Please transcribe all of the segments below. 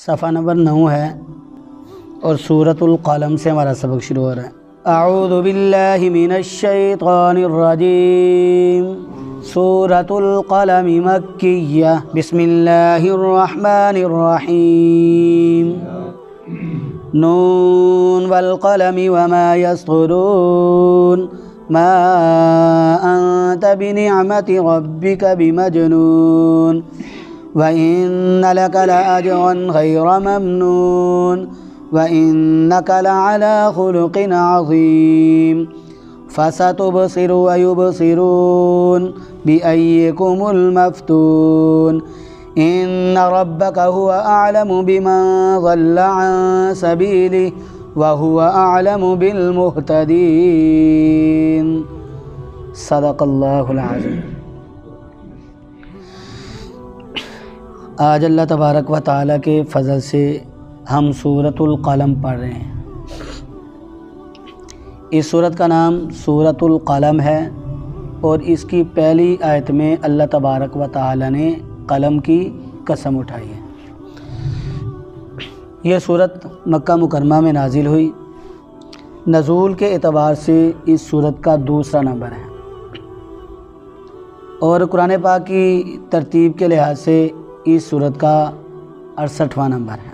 صفحہ نمبر 9 ہے اور سورۃ القلم سے ہمارا سبق شروع ہو رہا ہے۔ اعوذ باللہ من الشیطان الرجیم۔ سورۃ القلم مکیہ۔ بسم اللہ الرحمن الرحیم۔ نون والقلم وما يسطرون ما انت بنعمت ربک بمجنون وَإِنَّ لَكَ لَأَجْرًا غَيْرَ مَمْنُونٍ وَإِنَّكَ لَعَلَى خُلُقٍ عَظِيمٍ فَسَتُبْصِرُ وَيُبْصِرُونَ بِأَيِّكُمُ الْمَفْتُونُ إِنَّ رَبَّكَ هُوَ أَعْلَمُ بِمَنْ ضَلَّ عَنْ سَبِيلِهِ وَهُوَ أَعْلَمُ بِالْمُهْتَدِينَ۔ صدق اللہ العظیم۔ آج اللہ تبارک و تعالیٰ کے فضل سے ہم سورۃ القلم پڑھ رہے ہیں۔ اس سورت کا نام سورۃ القلم ہے اور اس کی پہلی آیت میں اللہ تبارک و تعالیٰ نے قلم کی قسم اٹھائی ہے۔ یہ سورت مکہ مکرمہ میں نازل ہوئی۔ نزول کے اعتبار سے اس سورت کا دوسرا نمبر ہے اور قرآن پاک کی ترتیب کے لحاظ سے اس سورت کا 68واں نمبر ہے۔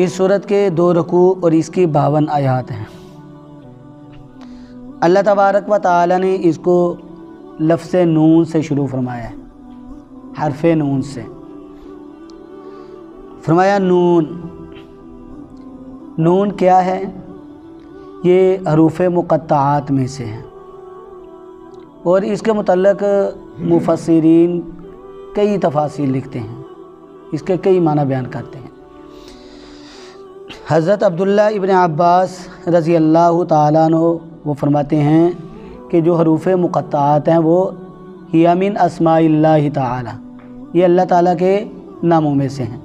اس سورت کے 2 رکوع اور اس کی 52 آیات ہیں۔ اللہ تبارک و تعالی نے اس کو لفظ نون سے شروع فرمایا ہے، حرف نون سے فرمایا نون۔ نون کیا ہے؟ یہ حروف مقطعات میں سے ہے اور اس کے متعلق مفسرین کئی تفاصیل لکھتے ہیں، اس کے کئی معنی بیان کرتے ہیں۔ حضرت عبداللہ ابن عباس رضی اللہ تعالیٰ عنہ وہ فرماتے ہیں کہ جو حروف مقطعات ہیں وہ ہی من اسماء اللہ تعالیٰ، یہ اللہ تعالیٰ کے ناموں میں سے ہیں،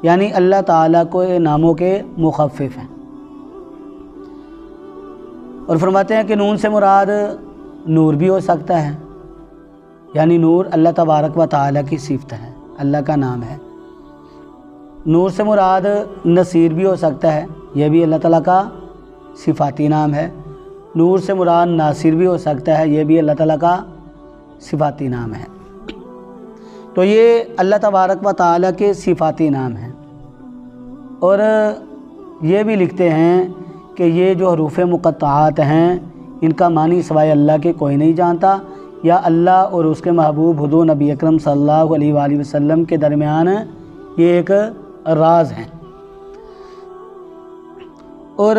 یعنی اللہ تعالیٰ کو ناموں کے مخفف ہیں۔ اور فرماتے ہیں کہ نون سے مراد نور بھی ہو سکتا ہے، یعنی نور اللہ تبارک و تعالیٰ کی صفت ہے، اللہ کا نام ہے۔ نور سے مراد نصیر بھی ہو سکتا ہے، یہ بھی اللہ تعالیٰ کا صفاتی نام ہے۔ نور سے مراد ناصر بھی ہو سکتا ہے، یہ بھی اللہ تعالیٰ کا صفاتی نام ہے۔ تو یہ اللہ تبارک و تعالیٰ کے صفاتی نام ہیں۔ اور یہ بھی لکھتے ہیں کہ یہ جو حروف مقطعات ہیں ان کا معنی سوائے اللہ کے کوئی نہیں جانتا، یا اللہ اور اس کے محبوب حضور نبی اکرم صلی اللہ علیہ وآلہ وسلم کے درمیان یہ ایک راز ہے۔ اور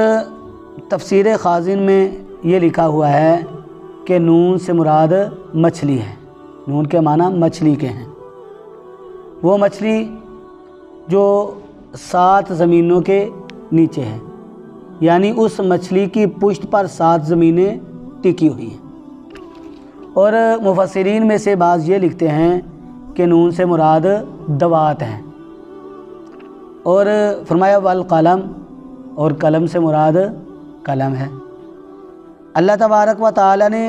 تفسیر خازن میں یہ لکھا ہوا ہے کہ نون سے مراد مچھلی ہے۔ نون کے معنی مچھلی کے ہیں، وہ مچھلی جو 7 زمینوں کے نیچے ہے، یعنی اس مچھلی کی پشت پر 7 زمینیں ٹکی ہوئی ہیں۔ اور مفسرین میں سے بعض یہ لکھتے ہیں کہ نون سے مراد دوات ہیں، اور فرمایا والقلم، اور قلم سے مراد قلم ہے۔ اللہ تبارک و تعالی نے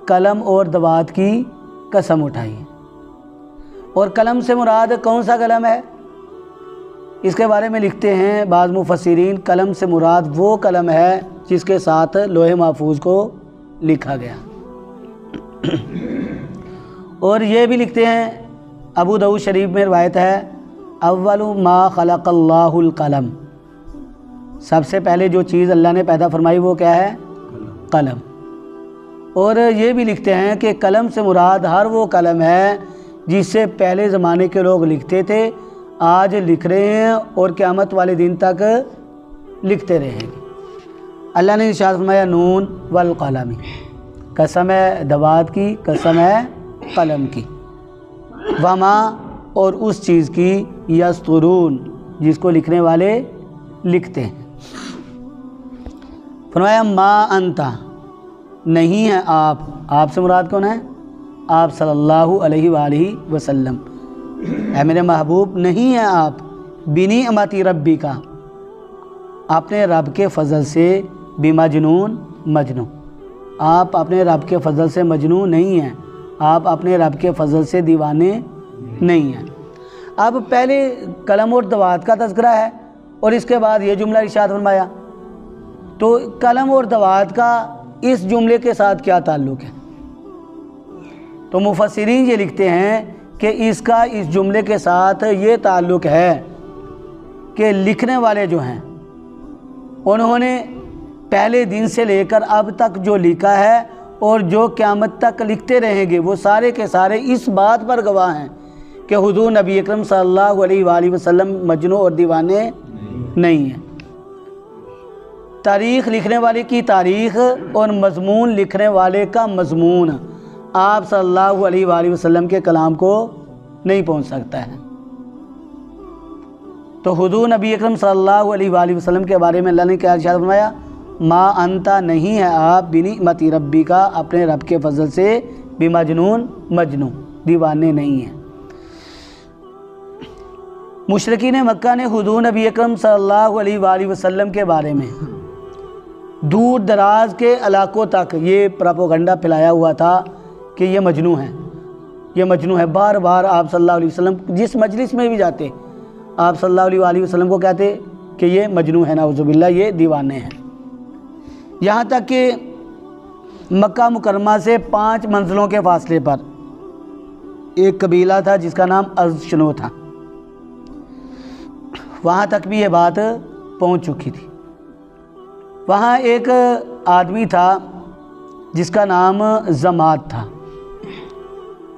قلم اور دوات کی قسم اٹھائی ہے۔ اور قلم سے مراد کون سا قلم ہے؟ اس کے بارے میں لکھتے ہیں بعض مفسرین قلم سے مراد وہ قلم ہے جس کے ساتھ لوح محفوظ کو لکھا گیا۔ اور یہ بھی لکھتے ہیں ابو داؤد شریف میں روایت ہے اول ما خلق اللہ القلم، سب سے پہلے جو چیز اللہ نے پیدا فرمائی وہ کیا ہے؟ قلم۔ اور یہ بھی لکھتے ہیں کہ قلم سے مراد ہر وہ قلم ہے جس سے پہلے زمانے کے لوگ لکھتے تھے، آج لکھ رہے ہیں اور قیامت والے دن تک لکھتے رہیں گے۔ اللہ نے ارشاد فرمایا نون والقلم، قسم ہے دوات کی، قسم ہے قلم کی، وما، اور اس چیز کی، یسطرون، جس کو لکھنے والے لکھتے ہیں۔ فرمایا ما انت، نہیں ہے آپ سے مراد کون ہے؟ آپ صلی اللہ علیہ وآلہ وسلم، اے میرے محبوب نہیں ہے آپ بنعمت ربی کا، اپنے رب کے فضل سے، بمجنون، مجنون، آپ اپنے رب کے فضل سے مجنون نہیں ہیں، آپ اپنے رب کے فضل سے دیوانے نہیں ہیں۔ اب پہلے قلم اور دوات کا تذکرہ ہے اور اس کے بعد یہ جملہ ارشاد فرمایا، تو قلم اور دوات کا اس جملے کے ساتھ کیا تعلق ہے؟ تو مفسرین یہ لکھتے ہیں کہ اس کا اس جملے کے ساتھ یہ تعلق ہے کہ لکھنے والے جو ہیں انہوں نے پہلے دن سے لے کر اب تک جو لکھا ہے اور جو قیامت تک لکھتے رہیں گے وہ سارے کے سارے اس بات پر گواہ ہیں کہ حضور نبی اکرم صلی اللہ علیہ وآلہ وسلم مجنون اور دیوانے نہیں ہیں۔ تاریخ لکھنے والے کی تاریخ اور مضمون لکھنے والے کا مضمون آپ صلی اللہ علیہ وآلہ وسلم کے کلام کو نہیں پہنچ سکتا ہے۔ تو حضور نبی اکرم صلی اللہ علیہ وآلہ وسلم کے بارے میں اللہ نے کیا ارشاد فرمایا؟ ما انتا نہیں ہے آپ بنعمت ربی کا اپنے رب کے فضل سے بمجنون مجنون دیوانے نہیں ہیں۔ مشرکین مکہ نے حضور نبی اکرم صلی اللہ علیہ وآلہ وسلم کے بارے میں دور دراز کے علاقوں تک یہ پروپیگنڈا پھیلایا ہوا تھا کہ یہ مجنون ہے، یہ مجنون ہے۔ بار بار آپ صلی اللہ علیہ وسلم جس مجلس میں بھی جاتے آپ صلی اللہ علیہ وآلہ وسلم کو کہتے کہ یہ مجنون ہے، نعوذ باللہ یہ دیوانے ہیں۔ یہاں تک کہ مکہ مکرمہ سے 5 منزلوں کے فاصلے پر ایک قبیلہ تھا جس کا نام ازشنو تھا، وہاں تک بھی یہ بات پہنچ چکی تھی۔ وہاں ایک آدمی تھا جس کا نام زماد تھا،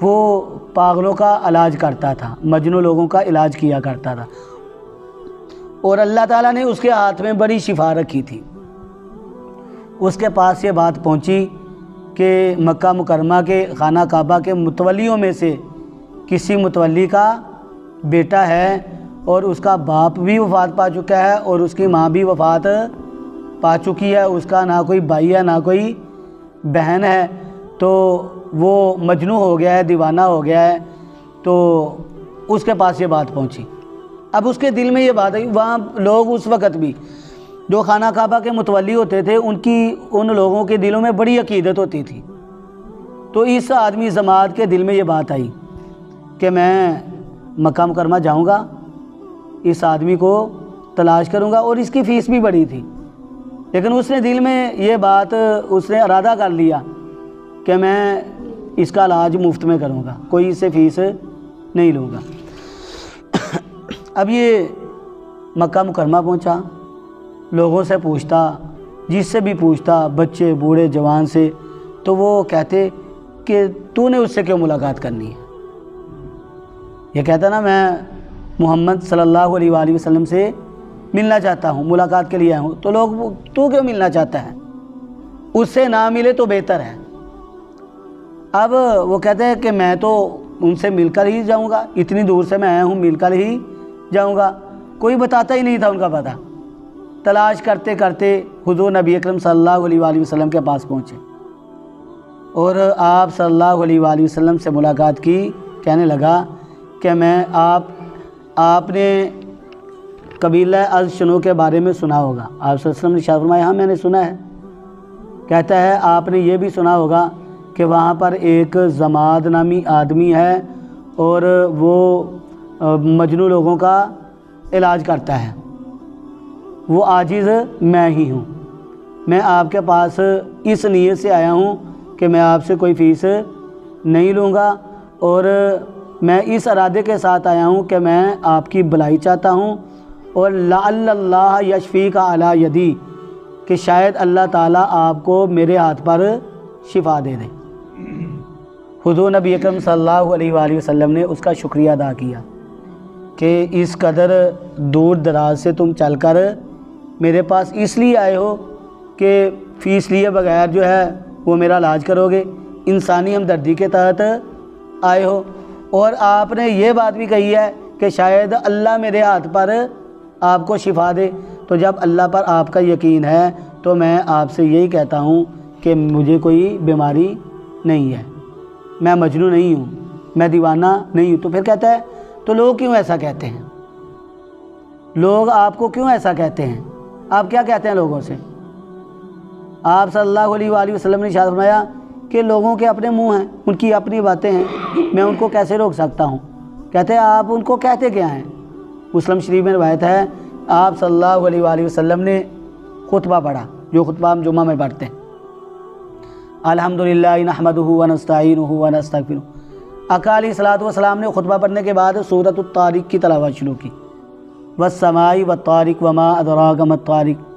وہ پاگلوں کا علاج کرتا تھا، مجنون لوگوں کا علاج کیا کرتا تھا، اور اللہ تعالیٰ نے اس کے ہاتھ میں بڑی شفا رکھی تھی۔ اس کے پاس یہ بات پہنچی کہ مکہ مکرمہ کے خانہ کعبہ کے متولیوں میں سے کسی متولی کا بیٹا ہے اور اس کا باپ بھی وفات پا چکا ہے اور اس کی ماں بھی وفات پا چکی ہے، اس کا نہ کوئی بھائی ہے نہ کوئی بہن ہے، تو وہ مجنون ہو گیا ہے، دیوانہ ہو گیا ہے۔ تو اس کے پاس یہ بات پہنچی۔ اب اس کے دل میں یہ بات آئی، وہاں لوگ اس وقت بھی جو خانہ کعبہ کے متولی ہوتے تھے ان لوگوں کے دلوں میں بڑی عقیدت ہوتی تھی۔ تو اس آدمی زماد کے دل میں یہ بات آئی کہ میں مکہ مکرمہ جاؤں گا، اس آدمی کو تلاش کروں گا، اور اس کی فیس بھی بڑی تھی، لیکن اس نے دل میں یہ بات اس نے ارادہ کر لیا کہ میں اس کا علاج مفت میں کروں گا، کوئی اس سے فیس نہیں لوں گا۔ اب یہ مکہ مکرمہ پہنچا، لوگوں سے پوچھتا، جس سے بھی پوچھتا، بچے بوڑھے جوان سے، تو وہ کہتے کہ تو نے اس سے کیوں ملاقات کرنی ہے؟ یہ کہتا نا میں محمد صلی اللہ علیہ وآلہ وسلم سے ملنا چاہتا ہوں، ملاقات کے لیے آیا ہوں۔ تو لوگ تو کیوں ملنا چاہتا ہے؟ اس سے نہ ملے تو بہتر ہے۔ اب وہ کہتے ہیں کہ میں تو ان سے مل کر ہی جاؤں گا، اتنی دور سے میں آیا ہوں، مل کر ہی جاؤں گا۔ کوئی بتاتا ہی نہیں تھا ان کا پتہ۔ تلاش کرتے کرتے حضور نبی اکرم صلی اللہ علیہ وآلہ وسلم کے پاس پہنچے اور آپ صلی اللہ علیہ وآلہ وسلم سے ملاقات کی۔ کہنے لگا کہ میں آپ نے قبیلہ ازشنو کے بارے میں سنا ہوگا۔ آپ صلی اللہ علیہ وسلم نے ارشاد فرمایا ہاں میں نے سنا ہے۔ کہتا ہے آپ نے یہ بھی سنا ہوگا کہ وہاں پر ایک زماد نامی آدمی ہے اور وہ مجنون لوگوں کا علاج کرتا ہے، وہ عاجز میں ہی ہوں۔ میں آپ کے پاس اس نیت سے آیا ہوں کہ میں آپ سے کوئی فیس نہیں لوں گا، اور میں اس ارادے کے ساتھ آیا ہوں کہ میں آپ کی بھلائی چاہتا ہوں، اور لعل اللہ یشفیک علی یدی، کہ شاید اللہ تعالیٰ آپ کو میرے ہاتھ پر شفا دے دے۔ حضور نبی اکرم صلی اللہ علیہ وآلہ وسلم نے اس کا شکریہ ادا کیا کہ اس قدر دور دراز سے تم چل کر میرے پاس اس لیے آئے ہو کہ فیس لیے بغیر جو ہے وہ میرا علاج کرو گے، انسانی ہمدردی کے تحت آئے ہو، اور آپ نے یہ بات بھی کہی ہے کہ شاید اللہ میرے ہاتھ پر آپ کو شفا دے۔ تو جب اللہ پر آپ کا یقین ہے تو میں آپ سے یہی کہتا ہوں کہ مجھے کوئی بیماری نہیں ہے، میں مجنون نہیں ہوں، میں دیوانہ نہیں ہوں۔ تو پھر کہتا ہے تو لوگ کیوں ایسا کہتے ہیں؟ لوگ آپ کو کیوں ایسا کہتے ہیں؟ آپ کیا کہتے ہیں لوگوں سے؟ آپ صلی اللہ علیہ وآلہ وسلم نے ارشاد فرمایا کہ لوگوں کے اپنے منہ ہیں، ان کی اپنی باتیں ہیں، میں ان کو کیسے روک سکتا ہوں؟ کہتے ہیں آپ ان کو کہتے کیا ہیں؟ مسلم شریف میں روایت ہے آپ صلی اللہ علیہ وآلہ وسلم نے خطبہ پڑھا، جو خطبہ ہم جمعہ میں پڑھتے ہیں، الحمدللہ نحمدہ ونستعینہ ونستغفرہ۔ آقا علیہ الصلوۃ والسلام نے خطبہ پڑھنے کے بعد سورۃ الطارق کی تلاوت شروع کی، والسماء والطارق وما ادراک ما الطارق۔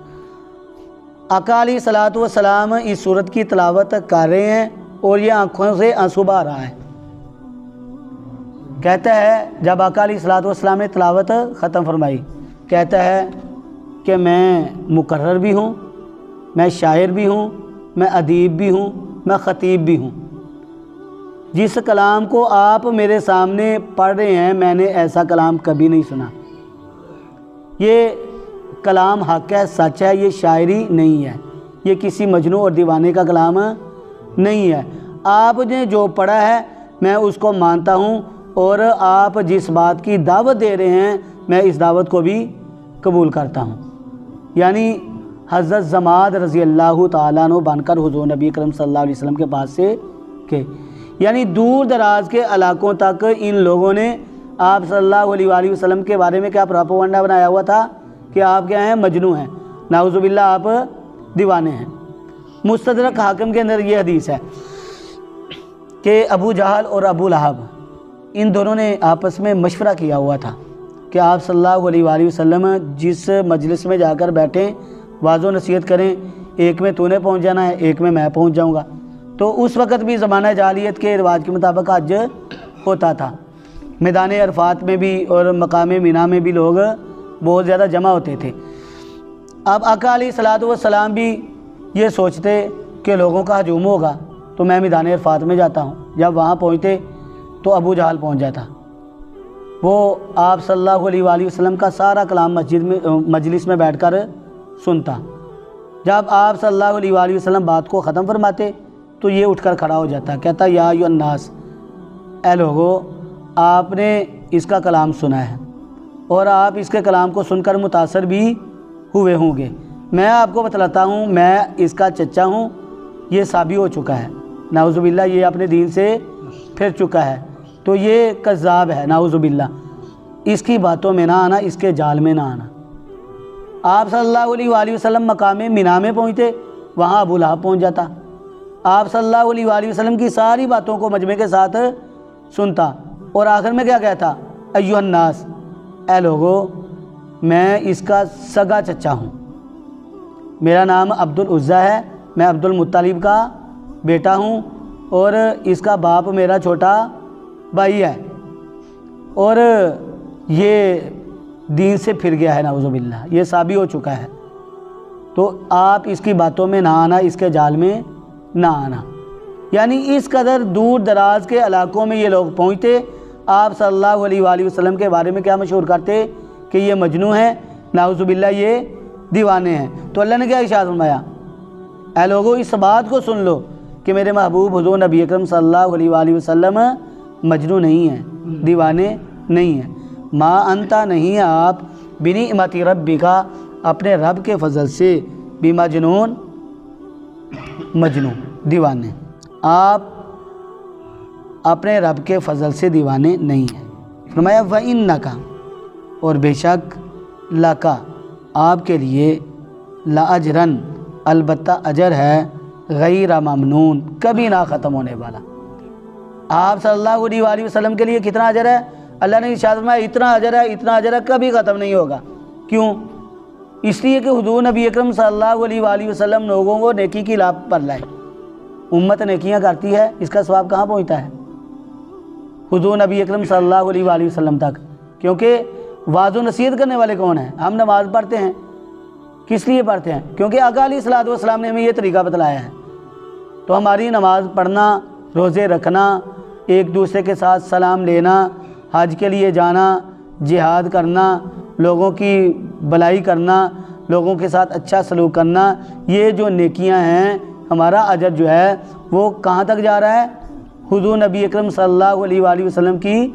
آقا علیہ الصلوۃ والسلام اس سورت کی تلاوت کر رہے ہیں اور یہ آنکھوں سے آنسو بہہ رہا ہے۔ کہتا ہے جب آقا علیہ الصلوۃ والسلام نے تلاوت ختم فرمائی، کہتا ہے کہ میں مقرر بھی ہوں، میں شاعر بھی ہوں، میں ادیب بھی ہوں، میں خطیب بھی ہوں۔ جس کلام کو آپ میرے سامنے پڑھ رہے ہیں میں نے ایسا کلام کبھی نہیں سنا۔ یہ کلام حق ہے، سچ ہے، یہ شاعری نہیں ہے، یہ کسی مجنون اور دیوانے کا کلام نہیں ہے۔ آپ نے جو پڑھا ہے میں اس کو مانتا ہوں، اور آپ جس بات کی دعوت دے رہے ہیں میں اس دعوت کو بھی قبول کرتا ہوں۔ یعنی حضرت زماد رضی اللہ تعالیٰ عنہ بن کر حضور نبی اکرم صلی اللہ علیہ وسلم کے پاس سے کہ یعنی دور دراز کے علاقوں تک ان لوگوں نے آپ صلی اللہ علیہ وآلہ وسلم کے بارے میں کیا پروپیگنڈا بنایا ہوا تھا کہ آپ کیا ہیں؟ مجنون ہیں، نعوذ باللہ آپ دیوانے ہیں۔ مستدرک حاکم کے اندر یہ حدیث ہے کہ ابو جہل اور ابو لہب ان دونوں نے آپس میں مشورہ کیا ہوا تھا کہ آپ صلی اللہ علیہ وآلہ وسلم جس مجلس میں جا کر بیٹھیں واضح و نصیحت کریں، ایک میں تو نے پہنچ جانا ہے، ایک میں پہنچ جاؤں گا۔ تو اس وقت بھی زمانہ جاہلیت کے رواج کے مطابق حج ہوتا تھا، میدان عرفات میں بھی اور مقام مینا میں بھی لوگ بہت زیادہ جمع ہوتے تھے۔ اب آقا علیہ الصلوۃ والسلام بھی یہ سوچتے کہ لوگوں کا ہجوم ہوگا تو میں میدان عرفات میں جاتا ہوں۔ جب وہاں پہنچتے تو ابو جہل پہنچ جاتا، وہ آپ صلی اللہ علیہ وآلہ وسلم کا سارا کلام مجلس میں بیٹھ کر سنتا۔ جب آپ صلی اللہ علیہ وآلہ وسلم بات کو ختم فرماتے تو یہ اٹھ کر کھڑا ہو جاتا، کہتا یا ایھا الناس، اے لوگو آپ نے اس کا کلام سنا ہے اور آپ اس کے کلام کو سن کر متاثر بھی ہوئے ہوں گے۔ میں آپ کو بتلاتا ہوں میں اس کا چچا ہوں، یہ ثابت ہو چکا ہے، نعوذ باللہ یہ اپنے دین سے پھر چکا ہے، تو یہ کذاب ہے، نعوذ باللہ۔ اس کی باتوں میں نہ آنا، اس کے جال میں نہ آنا۔ آپ صلی اللہ علیہ وآلہ وسلم مقام مینا میں پہنچتے، وہاں ابو لہب پہنچ جاتا۔ آپ صلی اللہ علیہ وآلہ وسلم کی ساری باتوں کو مجمع کے ساتھ سنتا اور آخر میں کیا کہتا؟ ایھا الناس، اے لوگو میں اس کا سگا چچا ہوں، میرا نام عبد العزیٰ ہے، میں عبد المطلب کا بیٹا ہوں اور اس کا باپ میرا چھوٹا بھائی ہے، اور یہ دین سے پھر گیا ہے، نعوذ باللہ یہ ثابت ہو چکا ہے۔ تو آپ اس کی باتوں میں نہ آنا، اس کے جال میں نہ آنا۔ یعنی اس قدر دور دراز کے علاقوں میں یہ لوگ پہنچتے، آپ صلی اللہ علیہ وآلہ وسلم کے بارے میں کیا مشہور کرتے کہ یہ مجنون ہیں، نعوذ باللہ یہ دیوانے ہیں۔ تو اللہ نے کیا ارشاد فرمایا؟ اے لوگو اس بات کو سن لو کہ میرے محبوب حضور نبی اکرم صلی اللہ علیہ وآلہ وسلم مجنون نہیں ہیں، دیوانے نہیں ہیں۔ ما انتا نہیں آپ بنعمت ربکا، اپنے رب کے فضل سے، بمجنون مجنون دیوانے، آپ اپنے رب کے فضل سے دیوانے نہیں ہیں۔ فرمایا وَإِنَّكَ، اور بے شک لَكَ، آپ کے لیے لَأَجْرًا، البتہ اجر ہے، غیر ممنون، کبھی نہ ختم ہونے والا۔ آپ صلی اللہ علیہ وآلہ وسلم کے لیے کتنا اجر ہے؟ اللہ نے ارشاد فرمایا اتنا اجر ہے، اتنا اجر ہے، کبھی ختم نہیں ہوگا۔ کیوں؟ اس لیے کہ حضور نبی اکرم صلی اللہ علیہ وآلہ وسلم لوگوں کو نیکی کی راہ پر لائے۔ امت نیکیاں کرتی ہے، اس کا ثواب کہاں پہنچتا ہے؟ حضور نبی اکرم صلی اللہ علیہ وآلہ وسلم تک۔ کیونکہ واضح و نصیحت کرنے والے کون ہیں؟ ہم نماز پڑھتے ہیں، کس لیے پڑھتے ہیں؟ کیونکہ آقا علیہ الصلوۃ والسلام نے ہمیں یہ طریقہ بتلایا ہے۔ تو ہماری نماز پڑھنا، روزے رکھنا، ایک دوسرے کے ساتھ سلام لینا، حج کے لیے جانا، جہاد کرنا، لوگوں کی بھلائی کرنا، لوگوں کے ساتھ اچھا سلوک کرنا، یہ جو نیکیاں ہیں، ہمارا اجر جو ہے وہ کہاں تک جا رہا ہے؟ حضور نبی اکرم صلی اللہ علیہ وآلہ وسلم کی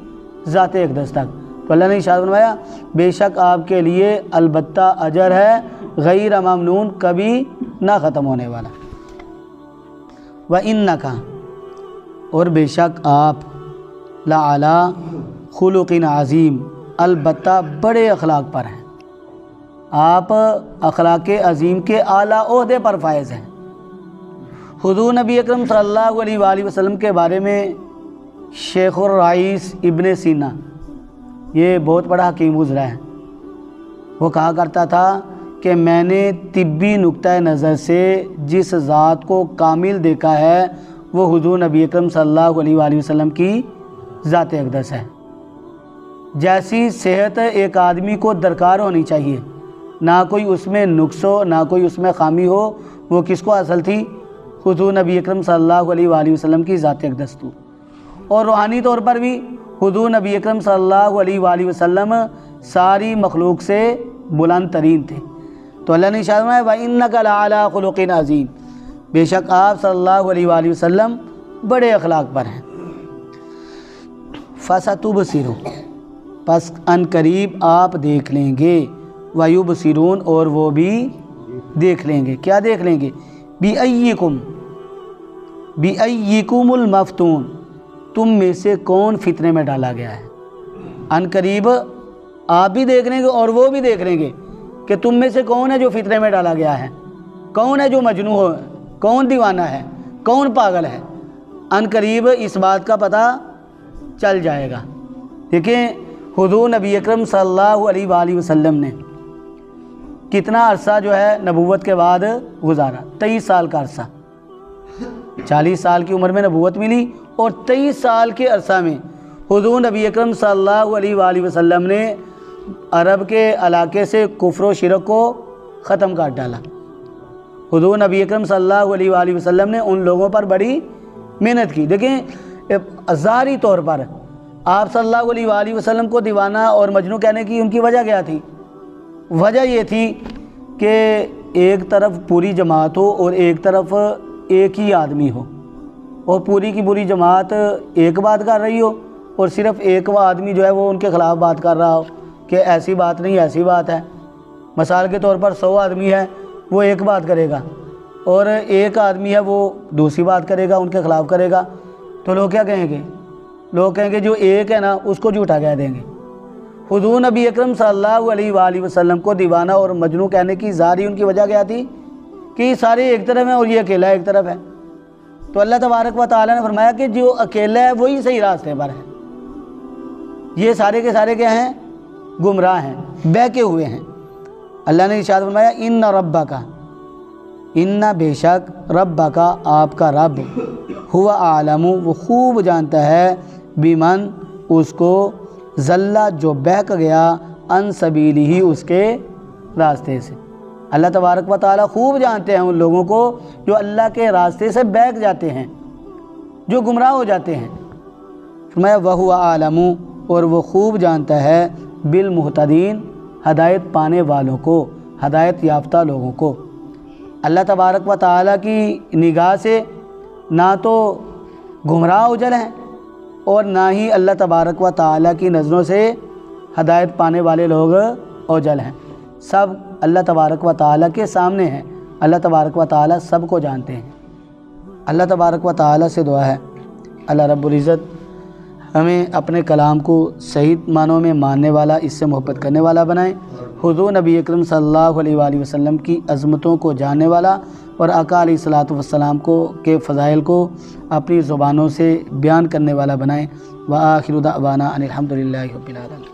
ذات اقدس تک۔ تو اللہ نے ارشاد فرمایا بے شک آپ کے لیے البتہ اجر ہے، غیر ممنون، کبھی نہ ختم ہونے والا۔ وَإِنَّكَ، اور بے شک آپ، لَعَلَىٰ، خلق عظیم، البتہ بڑے اخلاق پر ہیں، آپ اخلاق عظیم کے اعلیٰ عہدے پر فائز ہیں۔ حضور نبی اکرم صلی اللہ علیہ وآلہ وسلم کے بارے میں شیخ الرئیس ابن سینا، یہ بہت بڑا حکیم گزرا ہے، وہ کہا کرتا تھا کہ میں نے طبی نقطہ نظر سے جس ذات کو کامل دیکھا ہے وہ حضور نبی اکرم صلی اللہ علیہ وآلہ وسلم کی ذات اقدس ہے۔ جیسی صحت ایک آدمی کو درکار ہونی چاہیے، نہ کوئی اس میں نقص ہو نہ کوئی اس میں خامی ہو، وہ کس کو حاصل تھی؟ حضور نبی اکرم صلی اللہ علیہ وآلہ وسلم کی ذات اقدس تو۔ اور روحانی طور پر بھی حضور نبی اکرم صلی اللہ علیہ وآلہ وسلم ساری مخلوق سے بلند ترین تھے۔ تو اللہ نے ارشاد فرمایا وَإِنَّكَ لَعَلَىٰ خُلُقٍ عَظِيمٍ، بے شک آپ صلی اللہ علیہ وآلہ وسلم بڑے اخلاق پر ہیں۔ فَسَتُبْصِرُ، پس ان قریب آپ دیکھ لیں گے، وَيُبْصِرُونَ، اور وہ بھی دیکھ لیں گے۔ کیا دیکھ لیں گے؟ بِأَيِّكُمْ الْمَفْتُونَ، تم میں سے کون فتنے میں ڈالا گیا ہے۔ ان قریب آپ بھی دیکھ لیں گے اور وہ بھی دیکھ لیں گے کہ تم میں سے کون ہے جو فتنے میں ڈالا گیا ہے، کون ہے جو مجنون ہو، کون دیوانہ ہے، کون پاگل ہے۔ ان قریب اس بات کا پتہ چل جائے گا۔ دیکھیں حضور نبی اکرم صلی اللہ علیہ وآلہ وسلم نے کتنا عرصہ جو ہے نبوت کے بعد گزارا، 23 سال کا عرصہ۔ 40 سال کی عمر میں نبوت ملی اور 23 سال کے عرصہ میں حضور نبی اکرم صلی اللہ علیہ وآلہ وسلم نے عرب کے علاقے سے کفر و شرک کو ختم کر ڈالا۔ حضور نبی اکرم صلی اللہ علیہ وآلہ وسلم نے ان لوگوں پر بڑی محنت کی۔ دیکھیں ظاہری طور پر آپ صلی اللہ علیہ وآلہ وسلم کو دیوانہ اور مجنون کہنے کی ان کی وجہ کیا تھی؟ وجہ یہ تھی کہ ایک طرف پوری جماعت ہو اور ایک طرف ایک ہی آدمی ہو، اور پوری کی پوری جماعت ایک بات کر رہی ہو اور صرف ایک وہ آدمی جو ہے وہ ان کے خلاف بات کر رہا ہو کہ ایسی بات نہیں ایسی بات ہے۔ مثال کے طور پر 100 آدمی ہے، وہ ایک بات کرے گا اور ایک آدمی ہے وہ دوسری بات کرے گا، ان کے خلاف کرے گا، تو لوگ کیا کہیں گے؟ لوگ کہیں گے جو ایک ہے نا اس کو جھوٹا کہہ دیں گے۔ حضور نبی اکرم صلی اللہ علیہ وآلہ وسلم کو دیوانہ اور مجنون کہنے کی ظاہری ان کی وجہ کیا تھی؟ کہ یہ سارے ایک طرف ہیں اور یہ اکیلا ایک طرف ہے۔ تو اللہ تبارک و تعالیٰ نے فرمایا کہ جو اکیلا ہے وہی صحیح راستے پر ہے، یہ سارے کے سارے کیا ہیں؟ گمراہ ہیں، بہکے ہوئے ہیں۔ اللہ نے ارشاد فرمایا ان ربک، ان بے شک ربک آپ کا رب، ہوا عالم، وہ خوب جانتا ہے، بمن اس کو، ضل جو بہک گیا، ان سبیلہ اس کے راستے سے۔ اللہ تبارک و تعالیٰ خوب جانتے ہیں ان لوگوں کو جو اللہ کے راستے سے بہک جاتے ہیں، جو گمراہ ہو جاتے ہیں۔ فرمایا وَهُوَ عَالَمُ، اور وہ خوب جانتا ہے، بالمہتدین، ہدایت پانے والوں کو، ہدایت یافتہ لوگوں کو۔ اللہ تبارک و تعالیٰ کی نگاہ سے نہ تو گمراہ اوجھل ہیں اور نہ ہی اللہ تبارک و تعالیٰ کی نظروں سے ہدایت پانے والے لوگ اوجھل ہیں۔ سب اللہ تبارک و تعالیٰ کے سامنے ہیں، اللہ تبارک و تعالیٰ سب کو جانتے ہیں۔ اللہ تبارک و تعالیٰ سے دعا ہے اللہ رب العزت ہمیں اپنے کلام کو صحیح معنوں میں ماننے والا، اس سے محبت کرنے والا بنائیں، حضور نبی اکرم صلی اللہ علیہ وآلہ وسلم کی عظمتوں کو جاننے والا اور آقا علیہ الصلوۃ والسلام کے فضائل کو اپنی زبانوں سے بیان کرنے والا بنائیں۔ وآخر دعوانا ان الحمد للہ رب العالمین۔